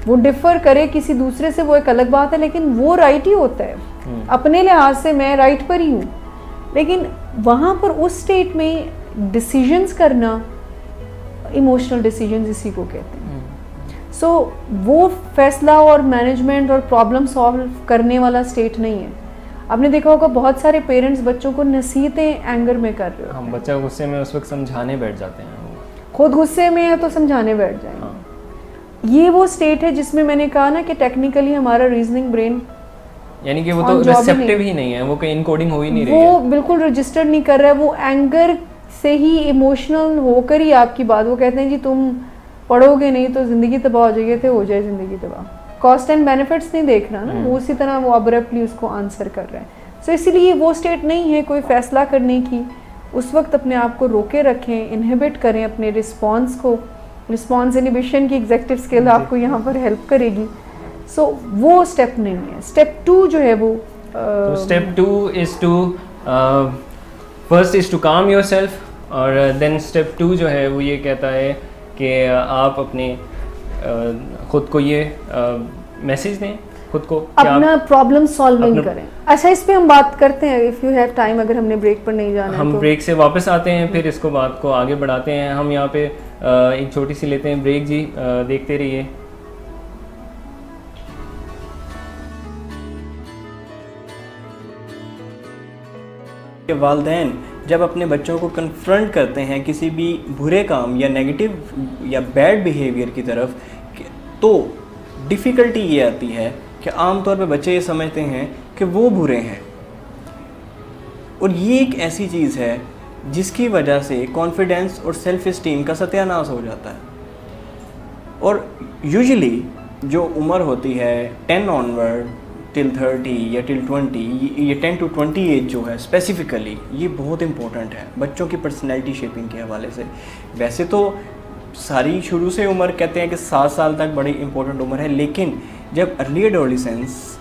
वो डिफर करे किसी दूसरे से, वो एक अलग बात है, लेकिन वो राइट ही होता है। अपने लिहाज से मैं राइट पर ही हूँ, लेकिन वहाँ पर उस स्टेट में डिसीजंस करना, इमोशनल डिसीजंस इसी को कहते हैं। सो वो फैसला और मैनेजमेंट और प्रॉब्लम सॉल्व करने वाला स्टेट नहीं है। आपने देखा होगा बहुत सारे पेरेंट्स बच्चों को नसीहतें एंगर में कर रहे हो, हम बच्चा गुस्से में उस वक्त समझाने बैठ जाते हैं, खुद गुस्से में है तो समझाने बैठ जाएंगे। हाँ। ये वो स्टेट है जिसमें मैंने कहा ना कि टेक्निकली हमारा रीजनिंग ब्रेन, यानी कि वो तो रिसेप्टिव ही नहीं है, वो कहीं इनकोडिंग हो ही नहीं रही है, वो बिल्कुल रजिस्टर नहीं कर रहा है, वो एंगर से ही इमोशनल होकर ही आपकी बात, वो कहते हैं जी तुम पढ़ोगे नहीं तो ज़िंदगी तबाह हो जाएगी, तो हो जाए ज़िंदगी तबाह, कॉस्ट एंड बेनिफिट्स नहीं देख रहा ना, वो उसी तरह वो अब्रप्टली उसको आंसर कर रहा है। सो इसीलिए वो स्टेट नहीं है कोई फैसला करने की। उस वक्त अपने आप को रोके रखें, इनहिबिट करें अपने रिस्पॉन्स को। रिस्पॉन्स इनहिबिशन की एग्जेक्टिव स्किल आपको यहाँ पर हेल्प करेगी। सो वो स्टेप नहीं है। स्टेप 2 जो है वो step 2 is to first is to calm yourself, और देन स्टेप 2 जो है वो ये कहता है कि आप अपने खुद को ये मैसेज दें, खुद को अपना प्रॉब्लम सॉल्विंग करें। अच्छा, इस पे हम बात करते हैं इफ़ यू हैव टाइम, अगर हमने ब्रेक पर नहीं जाना है हम तो ब्रेक से वापस आते हैं, फिर इसको बात को आगे बढ़ाते हैं। हम यहाँ पे एक छोटी सी लेते हैं ब्रेक जी, देखते रहिए। वालिदैन जब अपने बच्चों को कन्फ्रंट करते हैं किसी भी बुरे काम या नेगेटिव या बैड बिहेवियर की तरफ, तो डिफ़िकल्टी ये आती है कि आमतौर पे बच्चे ये समझते हैं कि वो बुरे हैं, और ये एक ऐसी चीज़ है जिसकी वजह से कॉन्फिडेंस और सेल्फ इस्टीम का सत्यानाश हो जाता है। और यूजुअली जो उम्र होती है 10 ऑनवर्ड टिल 30 या टिल 20, ये 10 to 20 एज जो है स्पेसिफिकली, ये बहुत इंपॉर्टेंट है बच्चों की पर्सनैलिटी शेपिंग के हवाले से। वैसे तो सारी शुरू से उम्र कहते हैं कि 7 साल तक बड़ी इंपॉर्टेंट उम्र है, लेकिन जब अर्ली एडोलेसेंस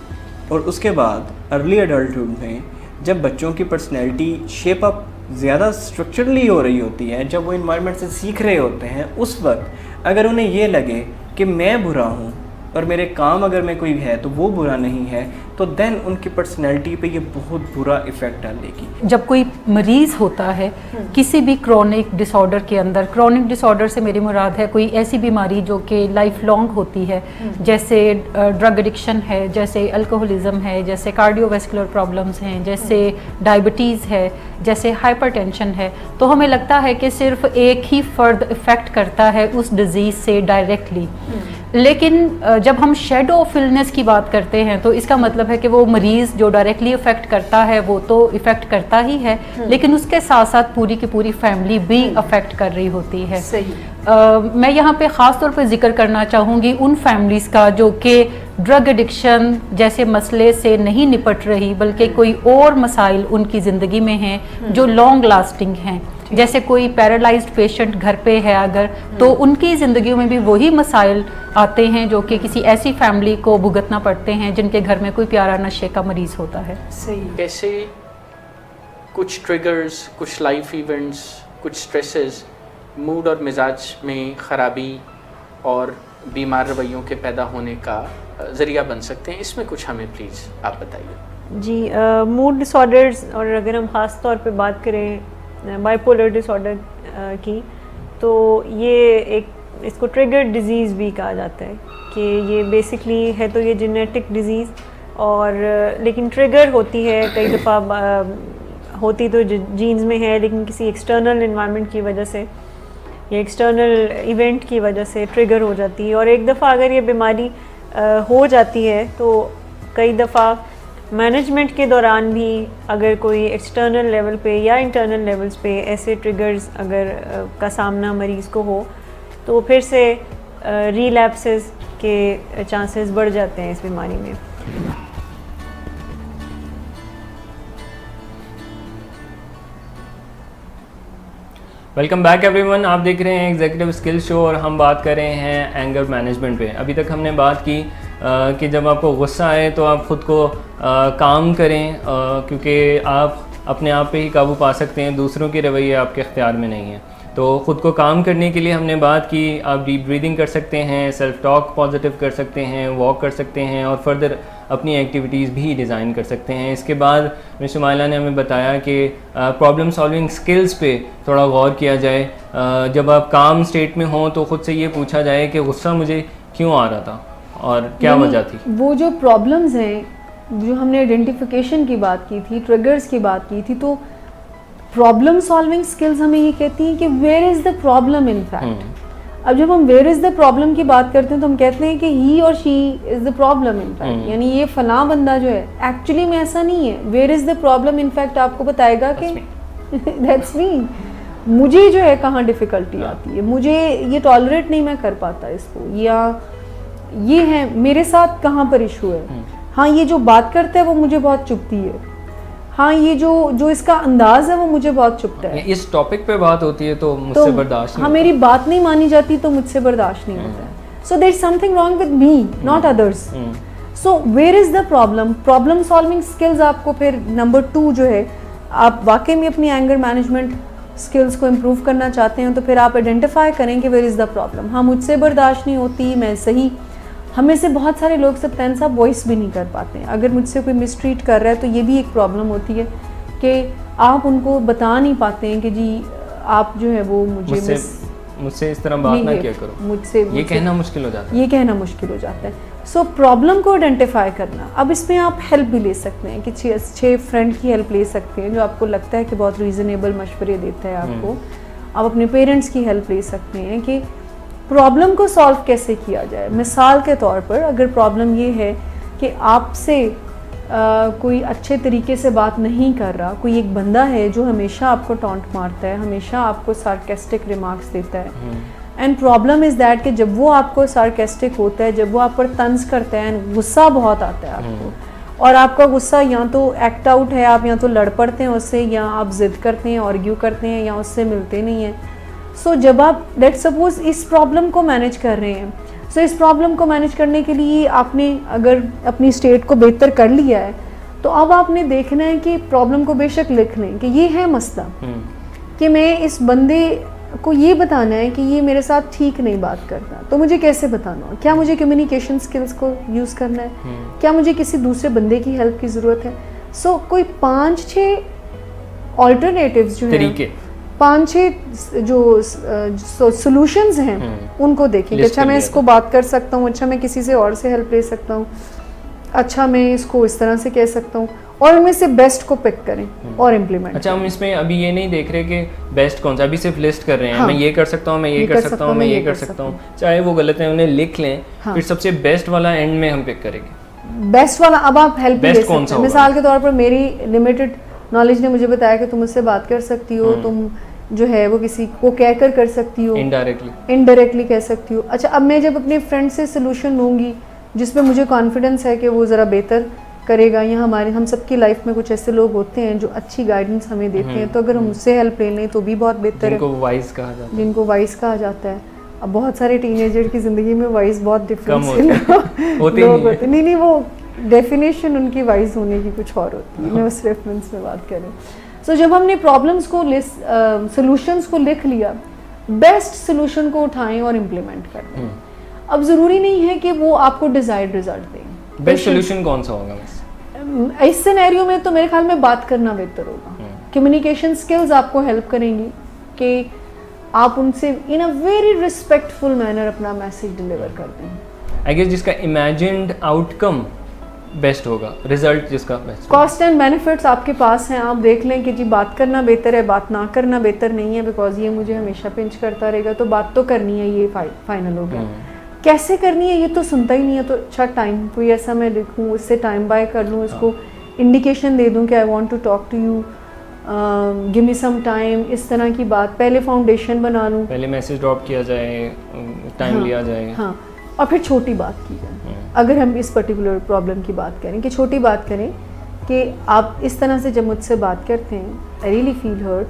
और उसके बाद अर्ली एडल्टहुड में जब बच्चों की पर्सनैलिटी शेप अप ज़्यादा स्ट्रक्चरली हो रही होती है, जब वो इन्वायरमेंट से सीख रहे होते हैं, उस वक्त अगर उन्हें ये लगे कि मैं बुरा हूँ और मेरे काम अगर में कोई है तो वो बुरा नहीं है, तो देन उनकी पर्सनैलिटी पे ये बहुत बुरा इफ़ेक्ट डालेगी। जब कोई मरीज़ होता है किसी भी क्रोनिक डिसऑर्डर के अंदर, क्रोनिक डिसऑर्डर से मेरी मुराद है कोई ऐसी बीमारी जो कि लाइफ लॉन्ग होती है, जैसे ड्रग एडिक्शन है, जैसे अल्कोहलिज्म है, जैसे कार्डियोवैस्कुलर प्रॉब्लम्स हैं, जैसे डायबिटीज़ है, जैसे हाइपरटेंशन है, तो हमें लगता है कि सिर्फ एक ही फ़र्द इफ़ेक्ट करता है उस डिज़ीज़ से डायरेक्टली। लेकिन जब हम शेडो ऑफ इलनेस की बात करते हैं तो इसका मतलब है कि वो मरीज़ जो डायरेक्टली इफ़ेक्ट करता है वो तो इफ़ेक्ट करता ही है, लेकिन उसके साथ साथ पूरी की पूरी फैमिली भी अफेक्ट कर रही होती है। सही। मैं यहाँ पे ख़ास तौर पे जिक्र करना चाहूँगी उन फैमिलीज़ का जो कि ड्रग एडिक्शन जैसे मसले से नहीं निपट रही, बल्कि कोई और मसाइल उनकी ज़िंदगी में हैं जो लॉन्ग लास्टिंग हैं। जैसे कोई पैरालाइज्ड पेशेंट घर पे है अगर, तो उनकी ज़िंदगी में भी वही मसाइल आते हैं जो कि किसी ऐसी फैमिली को भुगतना पड़ते हैं जिनके घर में कोई प्यारा नशे का मरीज़ होता है। सही। कैसे कुछ ट्रिगर्स, कुछ लाइफ इवेंट्स, कुछ स्ट्रेसेस मूड और मिजाज में ख़राबी और बीमार रवैयों के पैदा होने का ज़रिया बन सकते हैं, इसमें कुछ हमें प्लीज़ आप बताइए। जी, मूड डिसऑर्डर्स, और अगर हम ख़ास तौर पे बात करें बाइपोलर डिसऑर्डर की, तो ये एक इसको ट्रिगर डिज़ीज़ भी कहा जाता है कि ये बेसिकली है तो ये जेनेटिक डिज़ीज़, और लेकिन ट्रिगर होती है कई दफ़ा होती तो जीन्स में है, लेकिन किसी एक्सटर्नल इन्वायरमेंट की वजह से या एक्सटर्नल इवेंट की वजह से ट्रिगर हो जाती है। और एक दफ़ा अगर ये बीमारी हो जाती है तो कई दफ़ा मैनेजमेंट के दौरान भी अगर कोई एक्सटर्नल लेवल पे या इंटरनल लेवल्स पे ऐसे ट्रिगर्स अगर का सामना मरीज़ को हो तो फिर से रीलैप्सेस के चांसेस बढ़ जाते हैं इस बीमारी में। वेलकम बैक एवरीवन, आप देख रहे हैं एग्जीक्यूटिव स्किल शो और हम बात कर रहे हैं एंगर मैनेजमेंट पे। अभी तक हमने बात की कि जब आपको गुस्सा आए तो आप ख़ुद को काम करें, क्योंकि आप अपने आप पे ही काबू पा सकते हैं, दूसरों के रवैये आपके इख्तियार में नहीं है। तो ख़ुद को काम करने के लिए हमने बात की, आप डीप ब्रीदिंग कर सकते हैं, सेल्फ टॉक पॉजिटिव कर सकते हैं, वॉक कर सकते हैं और फर्दर अपनी एक्टिविटीज़ भी डिज़ाइन कर सकते हैं। इसके बाद मिस्टर माइला ने हमें बताया कि प्रॉब्लम सॉल्विंग स्किल्स पे थोड़ा गौर किया जाए। जब आप काम स्टेट में हों तो ख़ुद से ये पूछा जाए कि गुस्सा मुझे क्यों आ रहा था और क्या वजह थी। वो जो प्रॉब्लम्स हैं, जो हमने आइडेंटिफिकेशन की बात की थी, ट्रिगर्स की बात की थी, तो प्रॉब्लम सॉल्विंग स्किल्स हमें ये कहती हैं कि where is the problem in fact. अब जब हम वेयर इज़ द प्रॉब्लम की बात करते हैं तो हम कहते हैं कि ही और she is the problem in fact, यानी ये फला बंदा जो है, एक्चुअली में ऐसा नहीं है। Where is the problem in fact आपको बताएगा कि दैट्स मी, मुझे जो है कहाँ डिफ़िकल्टी आती है, मुझे ये टॉलरेट नहीं मैं कर पाता इसको, या ये है मेरे साथ कहाँ पर इशू है। हाँ, ये जो बात करता है वो मुझे बहुत चुभती है। हाँ, ये जो इसका अंदाज है वो मुझे बहुत चुभता है। इस टॉपिक पे बात होती है तो मुझसे बर्दाश्त नहीं। हाँ, मेरी बात नहीं मानी जाती तो मुझसे बर्दाश्त नहीं होता है। So there is something wrong with me, not others. So where is the problem? Problem solving skills आपको फिर नंबर 2 जो है, आप वाकई में अपनी एंगर मैनेजमेंट स्किल्स को इम्प्रूव करना चाहते हैं तो फिर आप आइडेंटिफाई करें कि वेयर इज़ द प्रॉब्लम। हाँ, मुझसे बर्दाश्त नहीं होती, मैं सही, हमें से बहुत सारे लोग सप्तान साहब वॉइस भी नहीं कर पाते हैं। अगर मुझसे कोई मिसट्रीट कर रहा है तो ये भी एक प्रॉब्लम होती है कि आप उनको बता नहीं पाते हैं कि जी आप जो है वो मुझसे इस तरह बात ना किया करो, मुझसे ये कहना मुश्किल हो जाता है, ये कहना मुश्किल हो जाता है। सो प्रॉब्लम को आइडेंटिफाई करना। अब इसमें आप हेल्प भी ले सकते हैं कि 6 फ्रेंड की हेल्प ले सकते हैं जो आपको लगता है कि बहुत रीज़नेबल मशवरे देता है आपको। आप अपने पेरेंट्स की हेल्प ले सकते हैं कि प्रॉब्लम को सॉल्व कैसे किया जाए। मिसाल के तौर पर अगर प्रॉब्लम ये है कि आपसे कोई अच्छे तरीके से बात नहीं कर रहा, कोई एक बंदा है जो हमेशा आपको टॉन्ट मारता है, हमेशा आपको सार्केस्टिक रिमार्क्स देता है, एंड प्रॉब्लम इज़ दैट कि जब वो आपको सार्केस्टिक होता है, जब वो आप पर तंज करता है, गुस्सा बहुत आता है आपको, और आपका गुस्सा या तो एक्ट आउट है, आप या तो लड़ पड़ते हैं उससे, या आप ज़िद करते हैं, आर्ग्यू करते हैं, या उससे मिलते नहीं हैं। सो जब आप लेट्स सपोज इस प्रॉब्लम को मैनेज कर रहे हैं, सो इस प्रॉब्लम को मैनेज करने के लिए आपने अगर अपनी स्टेट को बेहतर कर लिया है तो अब आपने देखना है कि प्रॉब्लम को बेशक लिख लें कि ये है मसला, कि मैं इस बंदे को ये बताना है कि ये मेरे साथ ठीक नहीं बात करता, तो मुझे कैसे बताना? क्या मुझे कम्युनिकेशन स्किल्स को यूज़ करना है? क्या मुझे किसी दूसरे बंदे की हेल्प की ज़रूरत है? सो कोई 5-6 ऑल्टरनेटिव्स जो हैं, 5-6 जो सॉल्यूशंस हैं उनको देखें कि अच्छा मैं इसको बात कर सकता हूँ, अच्छा मैं किसी से और से हेल्प ले सकता हूँ, अच्छा मैं इसको इस तरह से कह सकता हूँ, और उनमें से बेस्ट को पिक करें और इम्प्लीमेंट। अच्छा, हम इसमें अभी ये नहीं देख रहे कि बेस्ट कौन सा, अभी सिर्फ लिस्ट कर रहे हैं। हाँ, मैं ये कर सकता हूँ, मैं ये कर सकता हूँ, मैं ये कर सकता हूँ, चाहे वो गलत है उन्हें लिख लें। हाँ, फिर सबसे बेस्ट वाला एंड में हम पिक करेंगे। बेस्ट वाला अब आप हेल्प ले सकते हैं। मिसाल के तौर पर मेरी लिमिटेड नॉलेज ने मुझे बताया कि तुम मुझसे बात कर सकती हो, तुम जो है वो किसी को कहकर कर सकती हो, इनडायरेक्टली कह सकती हो। अच्छा, अब मैं जब अपने फ्रेंड से सोल्यूशन लूँगी जिसमें मुझे कॉन्फिडेंस है कि वो ज़रा बेहतर करेगा, या हम सबकी लाइफ में कुछ ऐसे लोग होते हैं जो अच्छी गाइडेंस हमें देते हैं, तो अगर हम उससे हेल्प ले लें तो भी बहुत बेहतर है। जिनको वाइस कहा जाता है। अब बहुत सारे टीनेजर की ज़िंदगी में वाइस बहुत डिफरेंस होते नहीं, वो डेफिनेशन उनकी वाइस होने की कुछ और होती है। मैं उस रेफरेंस में बात करें। सो जब हमने प्रॉब्लम्स को सॉल्यूशंस को लिख लिया, बेस्ट सॉल्यूशन को उठाएं और इम्प्लीमेंट करें। अब ज़रूरी नहीं है कि वो आपको डिज़ायर्ड रिजल्ट दें। बेस्ट सॉल्यूशन कौन सा होगा? इस सिनेरियो में तो मेरे ख्याल में बात करना बेहतर होगा। कम्युनिकेशन स्किल्स आपको हेल्प करेंगी कि आप उनसे इन अ वेरी रिस्पेक्टफुल मैनर अपना मैसेज डिलीवर कर दें। आई गेस जिसका इमेजिन्ड आउटकम बेस्ट होगा, रिजल्ट जिसका बेस्ट। कॉस्ट एंड बेनिफिट्स आपके पास हैं, आप देख लें कि जी बात करना बेहतर है, बात ना करना बेहतर नहीं है, बिकॉज ये मुझे हमेशा पिंच करता रहेगा, तो बात तो करनी है, ये फाइनल हो गया। कैसे करनी है ये तो सुनता ही नहीं है, तो अच्छा टाइम कोई ऐसा मैं लिखूँ, उससे टाइम बाय कर लूँ, इसको इंडिकेशन दे दूँ कि I want to talk to you, give me some time, इस तरह की बात। पहले फाउंडेशन बना लूँ, पहले मैसेज ड्रॉप किया जाए, टाइम लिया जाए। हाँ, और फिर छोटी बात की जाए। अगर हम इस पर्टिकुलर प्रॉब्लम की बात करें कि छोटी बात करें कि आप इस तरह से जब मुझसे बात करते हैं, आई रियली फील हर्ट,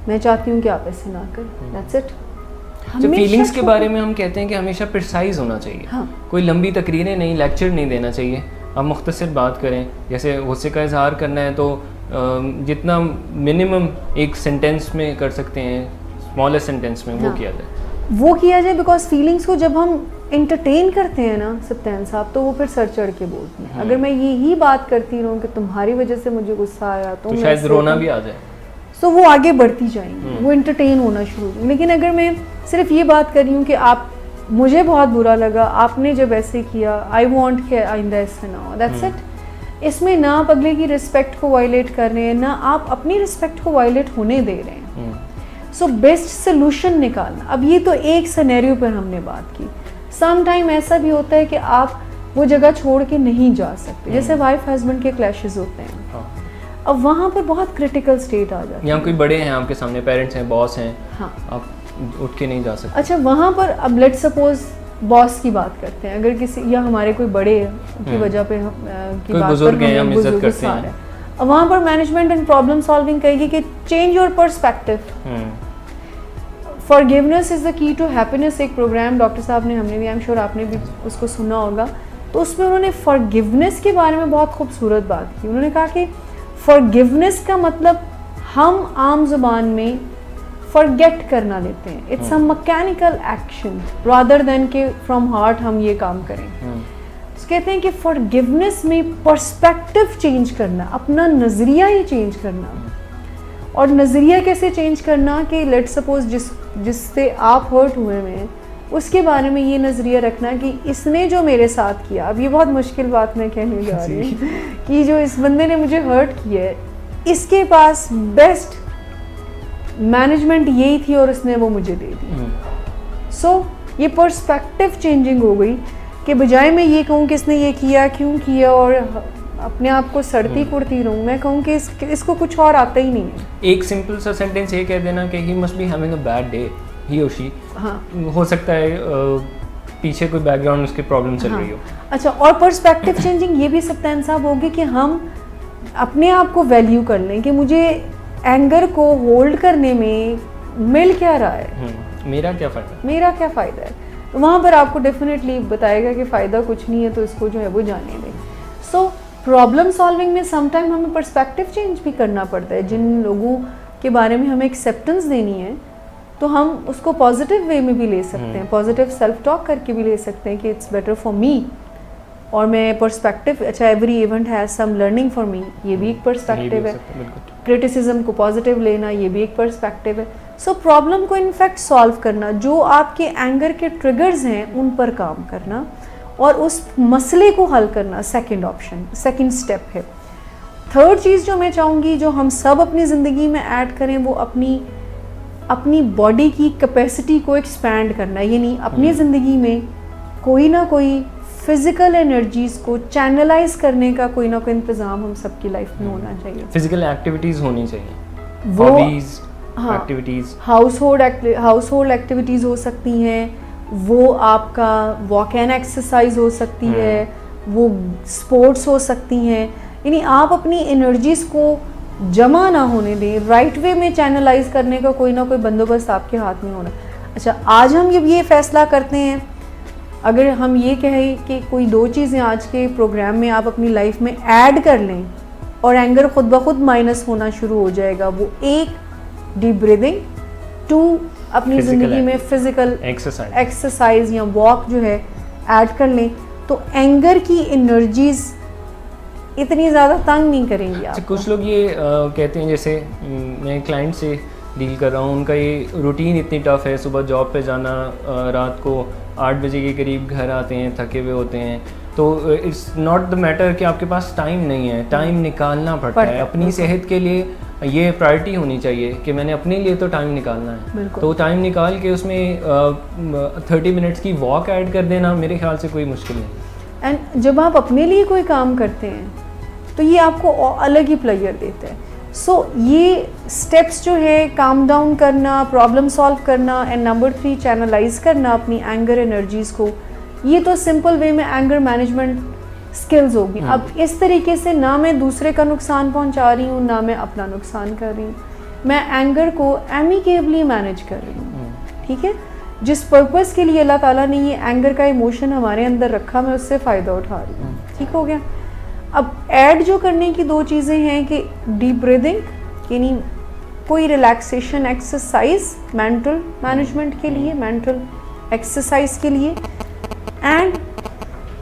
मैं चाहती हूँ कि आप ऐसे ना करें, दैट्स इट। तो फीलिंग्स के बारे में हम कहते हैं कि हमेशा प्रिसाइज होना चाहिए। हाँ, कोई लंबी तकरीरें नहीं, लेक्चर नहीं देना चाहिए, आप मुख्तसर बात करें। जैसे गुस्से का इजहार करना है तो जितना मिनिमम एक सेंटेंस में कर सकते हैं, स्मॉलेस्ट सेंटेंस में वो किया जाए? वो किया जाए बिकॉज फीलिंग्स को जब हम इंटरटेन करते हैं ना सत्यान साहब, तो वो फिर सर चढ़ के बोलती हैं। अगर मैं यही बात करती रहूँ कि तुम्हारी वजह से मुझे गुस्सा आया तो शायद रोना भी आ जाए, तो वो आगे बढ़ती जाएंगी, वो इंटरटेन होना शुरू होगी। लेकिन अगर मैं सिर्फ ये बात कर रही हूँ कि आप, मुझे बहुत बुरा लगा आपने जब ऐसे किया, आई वॉन्ट के आइंदा ऐसे ना हो, दैट्स इट। इसमें ना आप अगले की रिस्पेक्ट को वायलेट कर रहे हैं, ना आप अपनी रिस्पेक्ट को वायलेट होने दे रहे हैं। सो बेस्ट सोल्यूशन निकालना। अब ये तो एक सिनेरियो पर हमने बात की, सम टाइम ऐसा भी होता है कि आप वो जगह छोड़ के नहीं जा सकते, जैसे वाइफ हस्बैंड के क्लैशेस होते हैं। अब वहाँ पर बहुत क्रिटिकल स्टेट आ जाती है। यहाँ कोई बड़े हैं आपके सामने, पेरेंट्स हैं, बॉस हैं, हाँ, आप उठ के नहीं जा सकते। अच्छा, वहाँ पर अब लेट्स सपोज बॉस की बात करते हैं, अगर किसी या हमारे कोई बड़े की वजह पे की बात बुजुर्ग हैं, हम इज्जत करते हैं, अब वहाँ पर मैनेजमेंट एंड प्रॉब्लम सॉल्विंग कहेगी कि change your perspective. Forgiveness is the key to happiness, एक प्रोग्राम डॉक्टर साहब ने, हमने भी, आई एम श्योर आपने भी उसको सुना होगा, तो उसमें उन्होंने फॉरगिवनेस के बारे में बहुत खूबसूरत बात की। उन्होंने कहा कि फॉरगिवनेस का मतलब हम आम जुबान में फॉरगेट करना लेते हैं, it's a mechanical action rather than के फ्रॉम हार्ट हम ये काम करें। तो कहते हैं कि फॉरगिवनेस में पर्सपेक्टिव चेंज करना, अपना नज़रिया ही चेंज करना। और नज़रिया कैसे चेंज करना कि लेट्स सपोज जिससे आप हर्ट हुए हैं उसके बारे में ये नज़रिया रखना कि इसने जो मेरे साथ किया, अब ये बहुत मुश्किल बात मैं कहने जा रही हूँ कि जो इस बंदे ने मुझे हर्ट किया है, इसके पास बेस्ट मैनेजमेंट यही थी और उसने वो मुझे दे दी। सो ये पर्सपेक्टिव चेंजिंग हो गई कि बजाय मैं ये कहूँ कि इसने ये किया, क्यों किया, और अपने आप को सड़ती कुड़ती रहूँ, मैं कहूँ कि इसको कुछ और आता ही नहीं है। एक सिंपल सा सेंटेंस ये कह देना कि he must be having a bad day, he और शी। हाँ, हो सकता है पीछे कोई बैकग्राउंड उसकी प्रॉब्लम चल रही हो। अच्छा, और पर्सपेक्टिव चेंजिंग ये भी सत्यान साहब होगी कि हम अपने आप को वैल्यू कर लें कि मुझे एंगर को होल्ड करने में मिल क्या रहा है, मेरा क्या फ़ायदा, मेरा क्या फ़ायदा है। तो वहाँ पर आपको डेफिनेटली बताएगा कि फ़ायदा कुछ नहीं है, तो इसको जो है वो जाने दें। सो प्रॉब्लम सॉल्विंग में समटाइम हमें पर्सपेक्टिव चेंज भी करना पड़ता है। जिन लोगों के बारे में हमें एक्सेप्टेंस देनी है तो हम उसको पॉजिटिव वे में भी ले सकते हैं, पॉजिटिव सेल्फ टॉक करके भी ले सकते हैं कि इट्स बेटर फॉर मी, और मैं पर्सपेक्टिव, अच्छा every event has some learning for me, ये भी एक पर्सपेक्टिव है। क्रिटिसिज्म को पॉजिटिव लेना, ये भी एक पर्सपेक्टिव है। सो प्रॉब्लम को इनफैक्ट सॉल्व करना, जो आपके एंगर के ट्रिगर्स हैं उन पर काम करना और उस मसले को हल करना, सेकंड ऑप्शन, सेकंड स्टेप है। थर्ड चीज़ जो मैं चाहूँगी जो हम सब अपनी ज़िंदगी में ऐड करें, वो अपनी बॉडी की कैपेसिटी को एक्सपैंड करना, यानी अपनी ज़िंदगी में कोई ना कोई फिजिकल एनर्जीज को चैनलाइज करने का कोई ना कोई इंतज़ाम हम सबकी लाइफ में होना चाहिए। फिजिकल एक्टिविटीज़ होनी चाहिए, वो हॉबीज़, हाँ, एक्टिविटीज़, हाउसहोल्ड एक्टिविटीज़ हो सकती हैं, वो आपका वॉक एंड एक्सरसाइज हो सकती है, वो स्पोर्ट्स हो सकती हैं, यानी आप अपनी एनर्जीज को जमा ना होने दें, राइट वे में चैनलाइज करने का कोई ना कोई बंदोबस्त आपके हाथ में होना। अच्छा, आज हम जब ये फैसला करते हैं, अगर हम ये कहें कि कोई दो चीज़ें आज के प्रोग्राम में आप अपनी लाइफ में ऐड कर लें और एंगर खुद ब खुद माइनस होना शुरू हो जाएगा, वो एक डीप ब्रीदिंग, टू अपनी ज़िंदगी में फिजिकल एक्सरसाइज या वॉक जो है ऐड कर लें, तो एंगर की एनर्जीज इतनी ज़्यादा तंग नहीं करेंगी आपको। कुछ लोग ये कहते हैं, जैसे मैं क्लाइंट से डील कर रहा हूँ, उनका ये रूटीन इतनी टफ है, सुबह जॉब पे जाना, रात को 8 बजे के करीब घर आते हैं, थके हुए होते हैं, तो इट्स नॉट द मैटर कि आपके पास टाइम नहीं है, टाइम निकालना पड़ता है। अपनी सेहत के लिए ये प्रायोरिटी होनी चाहिए कि मैंने अपने लिए तो टाइम निकालना है, तो टाइम निकाल के उसमें 30 मिनट्स की वॉक ऐड कर देना मेरे ख्याल से कोई मुश्किल नहीं। एंड जब आप अपने लिए कोई काम करते हैं तो ये आपको अलग ही प्लेजर देता है। सो ये स्टेप्स जो है, काम डाउन करना, प्रॉब्लम सॉल्व करना, एंड नंबर 3 चैनलाइज करना अपनी एंगर एनर्जीज़ को, ये तो सिंपल वे में एंगर मैनेजमेंट स्किल्स होगी। अब इस तरीके से ना मैं दूसरे का नुकसान पहुंचा रही हूँ, ना मैं अपना नुकसान कर रही हूँ, मैं एंगर को एमिकेबली मैनेज कर रही हूँ। ठीक है, जिस पर्पस के लिए अल्लाह ताला ने ये एंगर का इमोशन हमारे अंदर रखा, मैं उससे फ़ायदा उठा रही हूँ। ठीक हो गया। अब ऐड जो करने की दो चीज़ें हैं कि डीप ब्रीदिंग, यानी कोई रिलैक्सेशन एक्सरसाइज मेंटल मैनेजमेंट के लिए, मेंटल एक्सरसाइज के लिए, एंड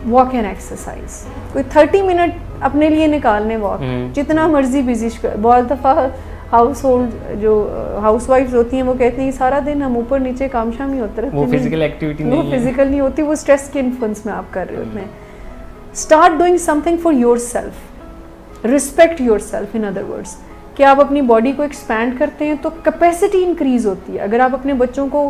वॉक एंड एक्सरसाइज। कोई 30 मिनट अपने लिए निकालने वॉक, जितना मर्जी बिजी। बहुत दफ़ा हाउस होल्ड जो हाउस वाइफ्स होती हैं वो कहती हैं सारा दिन हम ऊपर नीचे काम शाम ही होते रहते हैं, वो फिजिकल एक्टिविटी नहीं है, वो फिजिकल नहीं होती, वो स्ट्रेस के इन्फ्लुएंस में आप कर रहे होते हैं। Start doing something for your self, respect your self, in other words कि आप अपनी बॉडी को एक्सपैंड करते हैं तो कैपेसिटी इंक्रीज होती है। अगर आप अपने बच्चों को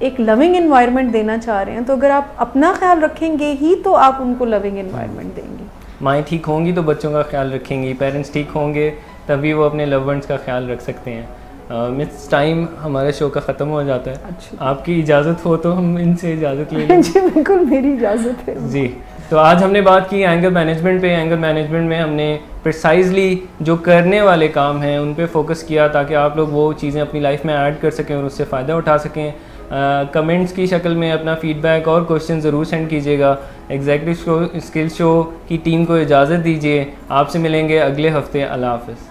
एक लविंग एनवायरनमेंट देना चाह रहे हैं तो अगर आप अपना ख्याल रखेंगे ही तो आप उनको लविंग एनवायरनमेंट देंगे। माएँ ठीक होंगी तो बच्चों का ख्याल रखेंगी, पेरेंट्स ठीक होंगे तभी वो अपने लव वंस का ख्याल रख सकते हैं। मिस टाइम हमारे शो का ख़त्म हो जाता है। अच्छा। आपकी इजाज़त हो तो हम इनसे इजाज़त ले लें। जी बिल्कुल, मेरी इजाज़त है जी। तो आज हमने बात की एंगर मैनेजमेंट पे। एंगर मैनेजमेंट में हमने प्रिसाइजली जो करने वाले काम हैं उन पे फोकस किया ताकि आप लोग वो चीज़ें अपनी लाइफ में ऐड कर सकें और उससे फ़ायदा उठा सकें। कमेंट्स की शक्ल में अपना फीडबैक और क्वेश्चन ज़रूर सेंड कीजिएगा। एग्जीक्यूटिव स्किल्स शो की टीम को इजाज़त दीजिए। आपसे मिलेंगे अगले हफ्ते। अल्लाह हाफ़िज़।